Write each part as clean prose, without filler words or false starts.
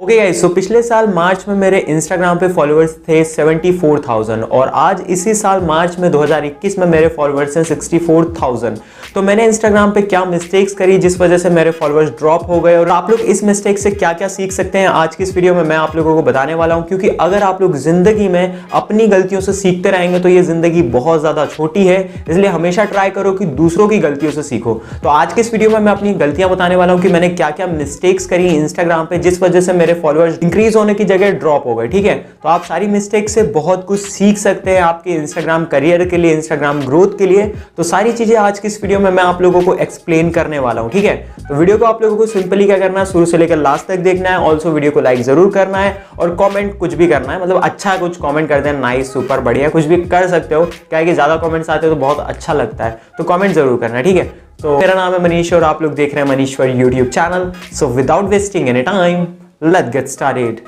Okay guys, सो पिछले साल मार्च में मेरे इंस्टाग्राम पे फॉलोअर्स थे 74,000 और आज इसी साल मार्च में 2021 में मेरे फॉलोअर्स हैं 64,000। तो मैंने इंस्टाग्राम पे क्या मिस्टेक्स करी जिस वजह से मेरे फॉलोअर्स ड्रॉप हो गए और आप लोग इस मिस्टेक से क्या क्या सीख सकते हैं आज की इस वीडियो में मैं आप लोगों को बताने वाला हूं। क्योंकि अगर आप लोग जिंदगी में अपनी गलतियों से सीखते रहेंगे तो ये जिंदगी बहुत ज्यादा छोटी है, इसलिए हमेशा ट्राई करो कि दूसरों की गलतियों से सीखो। तो आज की इस वीडियो में मैं अपनी गलतियां बताने वाला हूं कि मैंने क्या क्या मिस्टेक्स करी इंस्टाग्राम पे जिस वजह से मेरे फॉलोअर्स इंक्रीज होने की जगह ड्रॉप हो गए। ठीक है, तो आप सारी मिस्टेक से बहुत कुछ सीख सकते हैं आपके इंस्टाग्राम करियर के लिए, इंस्टाग्राम ग्रोथ के लिए। तो सारी चीजें आज की इस वीडियो में मैं आप लोगों को एक्सप्लेन करने वाला हूं। ठीक है, तो वीडियो को आप लोगों को सिंपली क्या करना है, शुरू से लेकर लास्ट तक देखना है। ऑल्सो वीडियो को लाइक जरूर करना है और कॉमेंट कुछ भी करना है, मतलब अच्छा कुछ कॉमेंट कर देना, नाइस, सुपर, बढ़िया, कुछ भी कर सकते हो। क्या है कि ज्यादा कॉमेंट्स आते हो तो बहुत अच्छा लगता है, तो कॉमेंट जरूर करना है। ठीक है, तो मेरा नाम है मनीष और आप लोग देख रहे हैं Manishwar YouTube channel. So without wasting any time let's get started.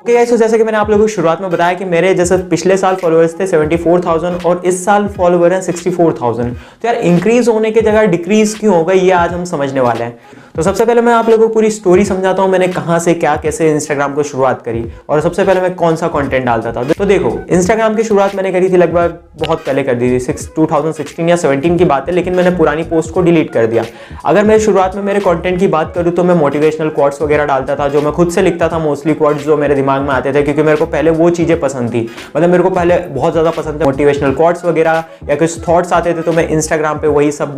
तो जैसे कि मैंने आप लोगों को शुरुआत में बताया कि मेरे जैसे पिछले साल फॉलोअर्स थे 74,000 और इस साल फॉलोअर हैं 64,000। तो यार इंक्रीज होने की जगह डिक्रीज क्यों हो गई ये आज हम समझने वाले हैं। तो सबसे पहले मैं आप लोगों को पूरी स्टोरी समझाता हूं, मैंने कहां से क्या कैसे इंस्टाग्राम को शुरुआत करी और सबसे पहले मैं कौन सा कंटेंट डालता था। तो देखो, इंस्टाग्राम की शुरुआत मैंने करी थी लगभग बहुत पहले कर दी थी, 2016 या 17 की बात है, लेकिन मैंने पुरानी पोस्ट को डिलीट कर दिया। अगर मैं शुरुआत में मेरे कंटेंट की बात करूं तो मैं मोटिवेशनल क्वाट्स वगैरह डालता था जो मैं खुद से लिखता था, मोस्टली क्वाट्स जो मेरे दिमाग में आते थे, क्योंकि मेरे को पहले वो चीजें पसंद थी। मतलब मेरे को पहले बहुत ज्यादा पसंद थे मोटिवेशनल क्वाट्स वगैरह, या कुछ थॉट्स आते थे तो मैं इंस्टाग्राम पे वही सब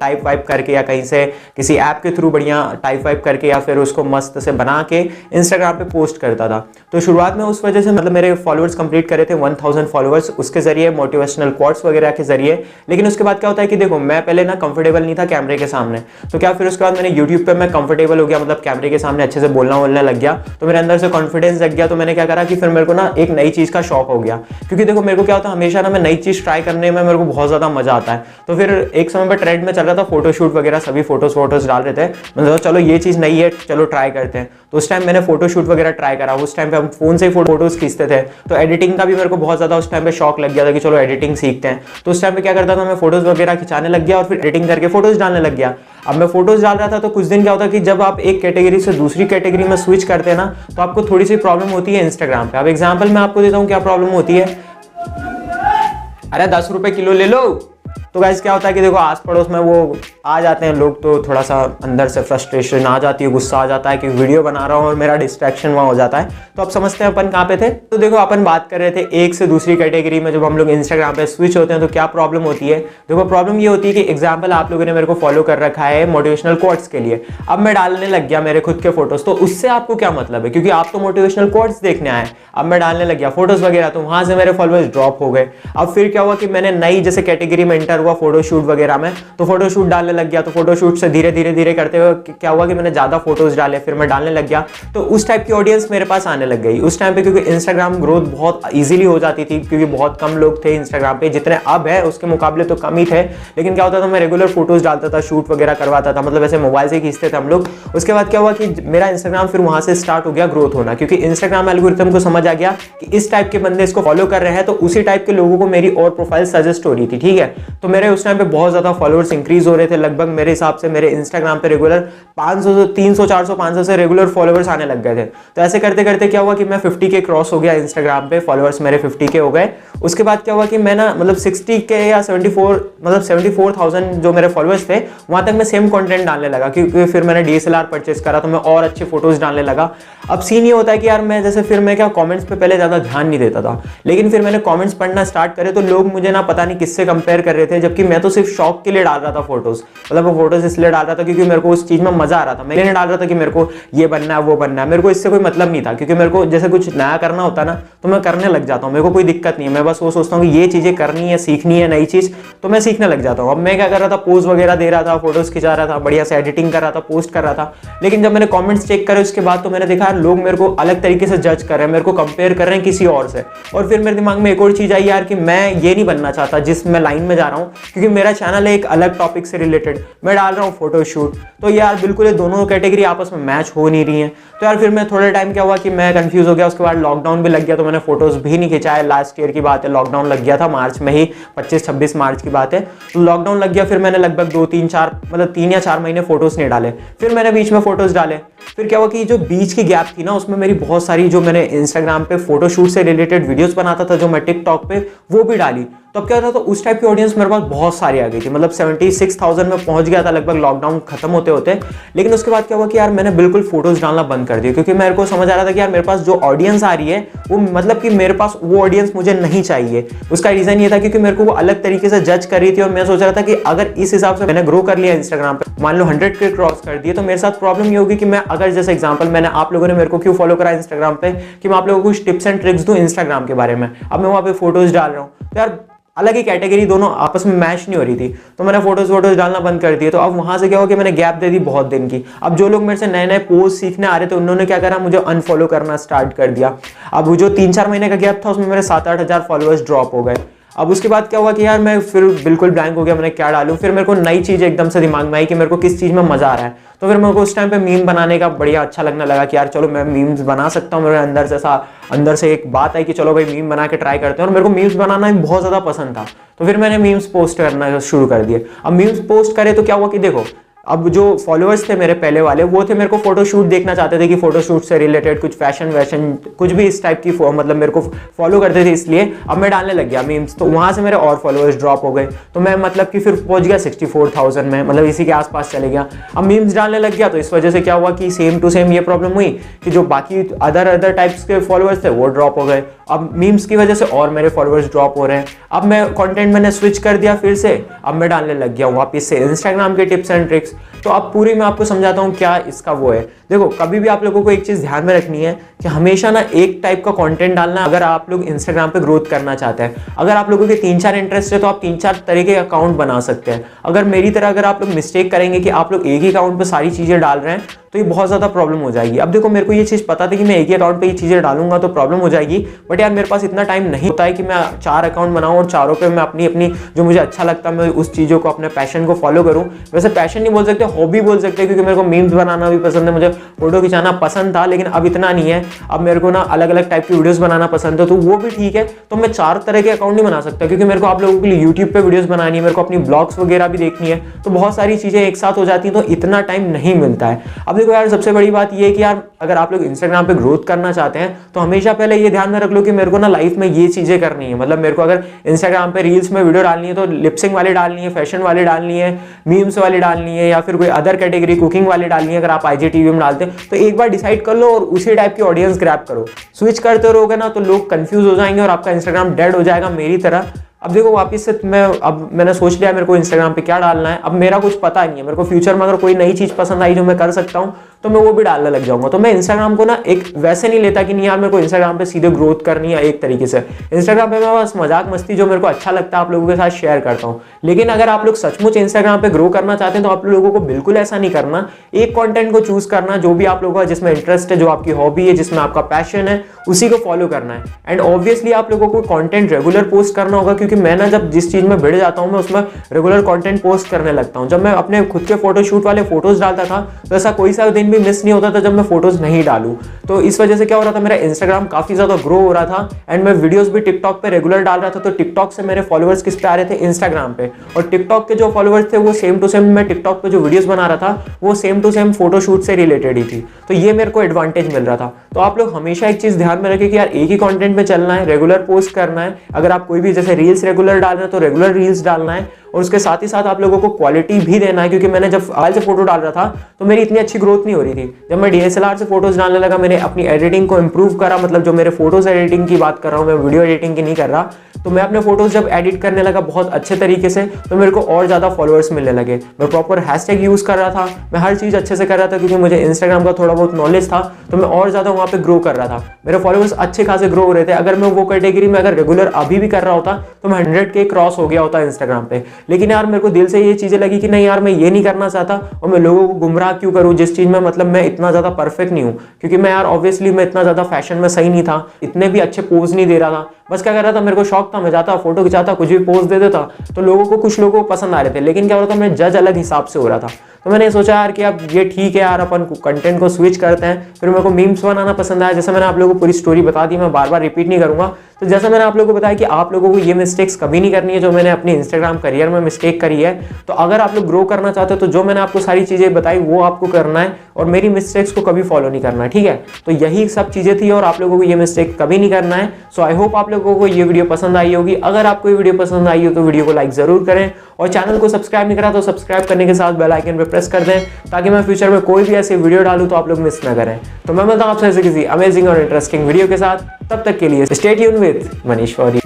टाइप वाइप करके या कहीं से किसी ऐप के थ्रू बढ़िया टाइप वाइप करके या फिर उसको मस्त से बना के इंस्टाग्राम पे पोस्ट करता था। तो शुरुआत में उस वजह से मतलब मेरे फॉलोअर्स कंप्लीट करे थे 1000 फॉलोअर्स उसके जरिए, मोटिवेशनल क्वाट्स वगैरह के जरिए। लेकिन उसके बाद क्या होता है कि देखो, मैं पहले ना कंफर्टेबल नहीं था कैमरे के सामने, तो क्या फिर उसके बाद मैंने यूट्यूब पे मैं कंफर्टेबल हो गया, मतलब कैमरे के सामने अच्छे से बोलने लग गया, तो मेरे अंदर से कॉन्फिडेंस जग गया। तो मैंने क्या करा कि फिर मेरे को ना एक नई चीज का शौक हो गया, क्योंकि देखो मेरे को क्या होता है हमेशा ना मैं नई चीज ट्राई करने में मेरे को बहुत ज्यादा मजा आता है। तो फिर एक समय पर ट्रेंड में चल रहा था फोटोशूट वगैरह, सभी फोटोज डाल रहे थे, मतलब चलो ये चीज नई है, चलो ट्राई करते हैं। तो उस टाइम मैंने फोटोशूट वगैरह ट्राई करा। उस टाइम पे हम फोन से ही फोटोज खींचते थे, तो एडिटिंग का भी मेरे को बहुत ज्यादा उस टाइम पे शौक लग गया था कि चलो एडिटिंग सीखते हैं। तो उस टाइम पे क्या करता था, मैं फोटोज वगैरह खिंचाने लग गया और फिर एडिटिंग करके फोटोज डालने लग गया। अब मैं फोटोज डाल रहा था तो कुछ दिन क्या होता कि जब आप एक कैटेगरी से दूसरी कैटेगरी में स्विच करते हैं ना, तो आपको थोड़ी सी प्रॉब्लम होती है इंस्टाग्राम पे। अब एग्जांपल मैं आपको देता हूँ क्या प्रॉब्लम होती है। अरे 10 रुपए किलो ले लो। तो गाइस क्या होता है कि देखो आस पड़ोस में वो आ जाते हैं लोग, तो थोड़ा सा अंदर से फ्रस्ट्रेशन आ जाती है, गुस्सा आ जाता है कि वीडियो बना रहा हूँ और मेरा डिस्ट्रैक्शन वहाँ हो जाता है। तो आप समझते हैं अपन कहाँ पे थे। तो देखो अपन बात कर रहे थे एक से दूसरी कैटेगरी में जब हम लोग इंस्टाग्राम पे स्विच होते हैं तो क्या प्रॉब्लम होती है। देखो प्रॉब्लम ये होती है कि एग्जाम्पल आप लोगों ने मेरे को फॉलो कर रखा है मोटिवेशनल कोट्स के लिए, अब मैं डालने लग गया मेरे खुद के फोटोज, तो उससे आपको क्या मतलब है, क्योंकि आप तो मोटिवेशनल कोट्स देखने आए, अब मैं डालने लग गया फोटोज वगैरह, तो वहां से मेरे फॉलोअर्स ड्रॉप हो गए। अब फिर क्या हुआ कि मैंने नई जैसे कैटेगरी में एंटर हुआ फोटोशूट वगैरह में, तो फोटोशूट डालने लग गया। तो फोटोशूट से धीरे धीरे करते हुए क्या हुआ कि मैंने ज्यादा फोटोज डाले, फिर मैं डालने लग गया, तो उस टाइप की ऑडियंस मेरे पास आने लग गई उस टाइम पे। क्योंकि इंस्टाग्राम ग्रोथ बहुत इजीली हो जाती थी, क्योंकि बहुत कम लोग थे इंस्टाग्राम पे, जितने अब है उसके मुकाबले तो कम ही थे। लेकिन क्या होता था, मैं रेगुलर फोटोज डालता था, शूट वगैरह करवाता था, मतलब ऐसे मोबाइल से खींचते थे हम लोग। उसके बाद क्या हुआ कि मेरा इंस्टाग्राम फिर वहां से स्टार्ट हो गया ग्रोथ होना, क्योंकि इंस्टाग्राम एल्गोरिथम को समझ आ गया कि इस टाइप के बंदे इसको फॉलो कर रहे हैं, तो उसी टाइप के लोगों को मेरी और प्रोफाइल सजेस्ट हो रही थी। ठीक है, तो मेरे उस टाइम पे बहुत ज्यादा फॉलोअर्स इंक्रीज हो रहे थे। लगभग मेरे हिसाब से मेरे इंस्टाग्राम पे रेगुलर 500 300 400 500 से रेगुलर फॉलोअर्स आने लग गए थे। तो ऐसे करते करते क्या हुआ कि मैं 50 के क्रॉस हो गया इंस्टाग्राम पे, फॉलोअर्स मेरे 50 के हो गए। उसके बाद क्या हुआ कि मैं ना मतलब 60 के या 74,000 जो मेरे फॉलोअर्स थे वहां तक मैं सेम कंटेंट डालने लगा, क्योंकि फिर मैंने DSLR परचेस करा तो मैं और अच्छे फोटोज डालने लगा। अब सीन ये होता है कि यार मैं जैसे फिर मैं क्या कमेंट्स पे पहले ज्यादा ध्यान नहीं देता था, लेकिन फिर मैंने कमेंट्स पढ़ना स्टार्ट करे तो लोग मुझे ना पता नहीं किससे कंपेयर कर रहे थे, जबकि मैं तो सिर्फ शौक के लिए डाल रहा था फोटोज। मतलब वो फोटोज इसलिए डाल रहा था क्योंकि मेरे को उस चीज में मजा आ रहा था। मैं नहीं डाल रहा था कि मेरे को ये बनना है वो बनना है, मेरे को इससे कोई मतलब नहीं था, क्योंकि मेरे को जैसे कुछ नया करना होता ना तो मैं करने लग जाता हूँ, मेरे को कोई दिक्कत नहीं है। मैं बस वो सोचता हूँ कि ये चीजें करनी है, सीखनी है नई चीज, तो मैं सीखने लग जाता हूँ। अब मैं क्या कर रहा था, पोज वगैरह दे रहा था, फोटोज खिंचा रहा था, बढ़िया से एडिटिंग कर रहा था, पोस्ट कर रहा था। लेकिन जब मैंने कमेंट्स चेक करे उसके बाद तो मैंने देखा यार लोग मेरे को अलग तरीके से जज कर रहे हैं, मेरे को कंपेयर कर रहे हैं किसी और से। और फिर मेरे दिमाग में एक और चीज आई यार कि मैं ये नहीं बनना चाहता जिस मैं लाइन में जा रहा हूँ, हूँ, क्योंकि मेरा चैनल है एक अलग टॉपिक से रिलेटेड, मैं डाल रहा हूँ फोटोशूट। तो यार बिल्कुल ये दोनों कैटेगरी आपस में मैच हो नहीं रही है। तो यार फिर मैं थोड़े टाइम क्या हुआ कि मैं कंफ्यूज हो गया। उसके बाद लॉकडाउन भी लग गया, तो मैंने फोटोज भी नहीं खिंचाया। लास्ट ईयर की बात है, लॉकडाउन लग गया था मार्च में ही, 25-26 मार्च की बात है। तो लॉकडाउन लग गया, फिर मैंने लगभग 3 या 4 महीने फोटोज नहीं डाले। फिर मैंने बीच में फोटोज डाले। फिर क्या हुआ कि जो बीच की गैप थी ना, उसमें मेरी बहुत सारी जो मैंने इंस्टाग्राम पे फोटोशूट से रिलेटेड वीडियोस बनाता था, जो मैं टिकटॉक पे वो भी डाली। तो अब क्या था, तो उस टाइप की ऑडियंस मेरे पास बहुत सारी आ गई थी, मतलब 76,000 में पहुंच गया था लगभग लॉकडाउन खत्म होते होते। लेकिन उसके बाद क्या हुआ कि यार मैंने बिल्कुल फोटोज डालना बंद कर दिया, क्योंकि मेरे को समझ आ रहा था कि यार मेरे पास जो ऑडियंस आ रही है वो मतलब कि मेरे पास वो ऑडियंस मुझे नहीं चाहिए। उसका रीजन ये था क्योंकि मेरे को वो अलग तरीके से जज कर रही थी, और मैं सोच रहा था कि अगर इस हिसाब से मैंने ग्रो कर लिया इंस्टाग्राम पे, मान लो 100K क्रॉस कर दिए, तो मेरे साथ प्रॉब्लम ये होगी कि मैं अगर जैसे एग्जांपल, मैंने आप लोगों ने मेरे को क्यों फॉलो करा इंस्टाग्राम पे, कि मैं आप लोगों को कुछ टिप्स एंड ट्रिक्स दूं इंस्टाग्राम के बारे में। अब मैं वहां पे फोटोज डाल रहा हूँ, तो यार अलग ही कैटेगरी, दोनों आपस में मैच नहीं हो रही थी। तो मैंने फोटोज डालना बंद कर दिए। तो अब वहां से क्या हुआ कि मैंने गैप दे दी बहुत दिन की। अब जो लोग मेरे से नए नए पोस्ट सीखने आ रहे थे, उन्होंने क्या करा, मुझे अनफॉलो करना स्टार्ट कर दिया। अब वो जो 3-4 महीने का गैप था, उसमें मेरे 7-8 हज़ार फॉलोअर्स ड्रॉप हो गए। अब उसके बाद क्या हुआ कि यार मैं फिर बिल्कुल ब्लैंक हो गया, मैंने क्या डालूं। फिर मेरे को नई चीज़ एकदम से दिमाग में आई कि मेरे को किस चीज़ में मज़ा आ रहा है। तो फिर मेरे को उस टाइम पे मीम बनाने का बढ़िया अच्छा लगने लगा कि यार चलो मैं मीम्स बना सकता हूँ। मेरे अंदर से एक बात आई कि चलो भाई मीम बना के ट्राई करते हैं, और मेरे को मीम्स बनाना भी बहुत ज़्यादा पसंद था। तो फिर मैंने मीम्स पोस्ट करना शुरू कर दिए। अब मीम्स पोस्ट करे तो क्या हुआ कि देखो, अब जो फॉलोअर्स थे मेरे पहले वाले, वो थे मेरे को फोटोशूट देखना चाहते थे, कि फोटोशूट से रिलेटेड कुछ फैशन वैशन कुछ भी इस टाइप की मतलब मेरे को फॉलो करते थे। इसलिए अब मैं डालने लग गया मीम्स, तो वहां से मेरे और फॉलोअर्स ड्रॉप हो गए। तो मैं मतलब कि फिर पहुंच गया 64,000 में, मतलब इसी के आसपास चले गया। अब मीम्स डालने लग गया, तो इस वजह से क्या हुआ कि सेम टू सेम ये प्रॉब्लम हुई कि जो बाकी अदर टाइप्स के फॉलोअर्स थे वो ड्रॉप हो गए। अब मीम्स की वजह से और मेरे फॉलोअर्स ड्रॉप हो रहे हैं। अब मैं कंटेंट मैंने स्विच कर दिया फिर से, अब मैं डालने लग गया हूँ वापस से इंस्टाग्राम के टिप्स एंड ट्रिक्स। तो अब पूरी मैं आपको समझाता हूँ क्या इसका वो है। देखो, कभी भी आप लोगों को एक चीज़ ध्यान में रखनी है कि हमेशा ना एक टाइप का कंटेंट डालना, अगर आप लोग इंस्टाग्राम पे ग्रोथ करना चाहते हैं। अगर आप लोगों के 3-4 इंटरेस्ट है, तो आप 3-4 तरह के अकाउंट बना सकते हैं। अगर मेरी तरह अगर आप लोग मिस्टेक करेंगे कि आप लोग एक ही अकाउंट पे सारी चीज़ें डाल रहे हैं, तो ये बहुत ज़्यादा प्रॉब्लम हो जाएगी। अब देखो, मेरे को ये चीज़ पता थी कि मैं एक ही अकाउंट पे ये चीज़ें डालूंगा तो प्रॉब्लम हो जाएगी, बट यार मेरे पास इतना टाइम नहीं होता है कि मैं 4 अकाउंट बनाऊं और चारों पे मैं अपनी जो मुझे अच्छा लगता है मैं उस चीज़ों को, अपने पैशन को फॉलो करूं। वैसे पैशन नहीं बोल सकते, हॉबी बोल सकते हैं, क्योंकि मेरे को मीम्स बनाना भी पसंद है, मुझे फोटो खिंचाना पसंद था, लेकिन अब इतना नहीं है। अब मेरे को ना अलग अलग टाइप की वीडियोस बनाना पसंद है, तो वो भी ठीक है। तो मैं 4 तरह के अकाउंट नहीं बना सकता, क्योंकि मेरे को आप लोगों के लिए यूट्यूब पे वीडियोस बनानी है, मेरे को अपनी ब्लॉग्स वगैरह भी देखनी है, तो बहुत सारी चीज़ें एक साथ हो जाती हैं, तो इतना टाइम नहीं मिलता है। अब देखो यार, सबसे बड़ी बात ये है कि यार अगर आप लोग इंस्टाग्राम पे ग्रोथ करना चाहते हैं, तो हमेशा पहले ये ध्यान में रख लो कि मेरे को ना लाइफ में ये चीज़ें करनी है। मतलब मेरे को अगर इंस्टाग्राम पे रील्स में वीडियो डालनी है, तो लिपसिंग वाली डालनी है, फैशन वाली डालनी है, मीम्स वाली डालनी है, या फिर कोई अदर कैटेगरी कुकिंग वाली डालनी है। अगर आप IGTV में डालते हैं तो एक बार डिसाइड कर लो और उसी टाइप की ऑडियंस ग्रैब करो। स्विच करते रहोगे ना तो लोग कंफ्यूज हो जाएंगे और आपका इंस्टाग्राम डेड हो जाएगा, मेरी तरह। अब देखो, वापस से मैंने सोच लिया मेरे को इंस्टाग्राम पे क्या डालना है। अब मेरा कुछ पता नहीं है, मेरे को फ्यूचर में अगर कोई नई चीज़ पसंद आई जो मैं कर सकता हूँ, तो मैं वो भी डालने लग जाऊंगा। तो मैं इंस्टाग्राम को ना एक वैसे नहीं लेता कि नहीं यार मेरे को इंस्टाग्राम पे सीधे ग्रोथ करनी है एक तरीके से। इंस्टाग्राम पे मैं बस मजाक मस्ती जो मेरे को अच्छा लगता है आप लोगों के साथ शेयर करता हूँ। लेकिन अगर आप लोग सचमुच इंस्टाग्राम पे ग्रो करना चाहते हैं, तो आप लोगों को बिल्कुल ऐसा नहीं करना। एक कंटेंट को चूज करना जो भी आप लोगों का जिसमें इंटरेस्ट है, जो आपकी हॉबी है, जिसमें आपका पैशन है, उसी को फॉलो करना है। एंड ऑब्वियसली आप लोगों को कंटेंट रेगुलर पोस्ट करना होगा, क्योंकि मैं ना जब जिस चीज में भिड़ जाता हूँ, मैं उसमें रेगुलर कंटेंट पोस्ट करने लगता हूँ। जब मैं अपने खुद के फोटोशूट वाले फोटोज डालता था, तो ऐसा कोई सा दिन भी मिस नहीं होता था जब मैं फोटोज नहीं डालूं। तो इस वजह से क्या हो रहा था, मेरा इंस्टाग्राम काफी ज्यादा ग्रो हो रहा था। एंड मैं वीडियोस भी टिकटॉक पे रेगुलर डाल रहा था, तो टिकटॉक से मेरे फॉलोअर्स किस पे आ रहे थे, इंस्टाग्राम पे। और टिकटॉक के जो फॉलोअर्स थे वो सेम टू सेम, मैं टिकटॉक पे जो वीडियोस बना रहा था वो सेम टू सेम फोटोशूट से रिलेटेड ही थी। तो ये मेरे को एडवांटेज मिल रहा था। तो आप लोग हमेशा एक चीज ध्यान में रखें कि यार एक ही कंटेंट में चलना है, रेगुलर पोस्ट करना है। अगर आप कोई भी जैसे रील्स रेगुलर डाल रहे हैं, तो रेगुलर रील्स डालना है, और उसके साथ ही साथ आप लोगों को क्वालिटी भी देना है। क्योंकि मैंने जब आज से फोटो डाल रहा था, तो मेरी इतनी अच्छी ग्रोथ नहीं हो रही थी। जब मैं DSLR से फोटोज डालने लगा, मैंने अपनी एडिटिंग को इंप्रूव करा, मतलब जो मेरे फोटोज एडिटिंग की बात कर रहा हूँ मैं, वीडियो एडिटिंग की नहीं कर रहा। तो मैं अपने फोटोज जब एडिट करने लगा बहुत अच्छे तरीके से, तो मेरे को और ज्यादा फॉलोअर्स मिलने लगे। मैं प्रॉपर हैशटैग यूज कर रहा था, मैं हर चीज अच्छे से कर रहा था, क्योंकि मुझे इंस्टाग्राम का थोड़ा बहुत नॉलेज था। तो मैं और ज्यादा वहाँ पे ग्रो कर रहा था, मेरे फॉलोअर्स अच्छे खासे ग्रो हो रहे थे। अगर मैं वो कैटेगरी में अगर रेगुलर अभी भी कर रहा होता, तो मैं 100K क्रॉस हो गया होता इंस्टाग्राम पे। लेकिन यार मेरे को दिल से ये चीजें लगी कि नहीं यार, मैं ये नहीं करना चाहता, और मैं लोगों को गुमराह क्यों करूं जिस चीज में मतलब मैं इतना ज्यादा परफेक्ट नहीं हूं। क्योंकि मैं यार ऑब्वियसली मैं इतना ज्यादा फैशन में सही नहीं था, इतने भी अच्छे पोज नहीं दे रहा था। बस क्या कर रहा था, मेरे को शौक था, मैं जाता फोटो खिंचाता, कुछ भी पोस्ट दे देता, तो लोगों को, कुछ लोगों को पसंद आ रहे थे, लेकिन क्या हो रहा था, मैं जज अलग हिसाब से हो रहा था। तो मैंने सोचा यार कि अब ये ठीक है यार, अपन कंटेंट को स्विच करते हैं। फिर मेरे को मीम्स बनाना पसंद आया, जैसे मैंने आप लोगों को पूरी स्टोरी बता दी, मैं बार बार रिपीट नहीं करूंगा। तो जैसे मैंने आप लोगों को बताया कि आप लोगों को ये मिस्टेक्स कभी नहीं करनी है जो मैंने अपनी इंस्टाग्राम करियर में मिस्टेक करी है। तो अगर आप लोग ग्रो करना चाहते हो तो जो मैंने आपको सारी चीज़ें बताई वो आपको करना है, और मेरी मिस्टेक्स को कभी फॉलो नहीं करना है, ठीक है। तो यही सब चीज़ें थी और आप लोगों को ये मिस्टेक कभी नहीं करना है। सो आई होप आप लोगों को ये वीडियो पसंद आई होगी। अगर आपको ये वीडियो पसंद आई हो तो वीडियो को लाइक जरूर करें, और चैनल को सब्सक्राइब नहीं करा तो सब्सक्राइब करने के साथ बेल आइकन पे प्रेस कर दें, ताकि मैं फ्यूचर में कोई भी ऐसी वीडियो डालूं तो आप लोग मिस ना करें। तो मैं मिलता हूं आपसे ऐसे किसी अमेजिंग और इंटरेस्टिंग वीडियो के साथ, तब तक के लिए स्टे ट्यून्ड विद मनीष फौरी।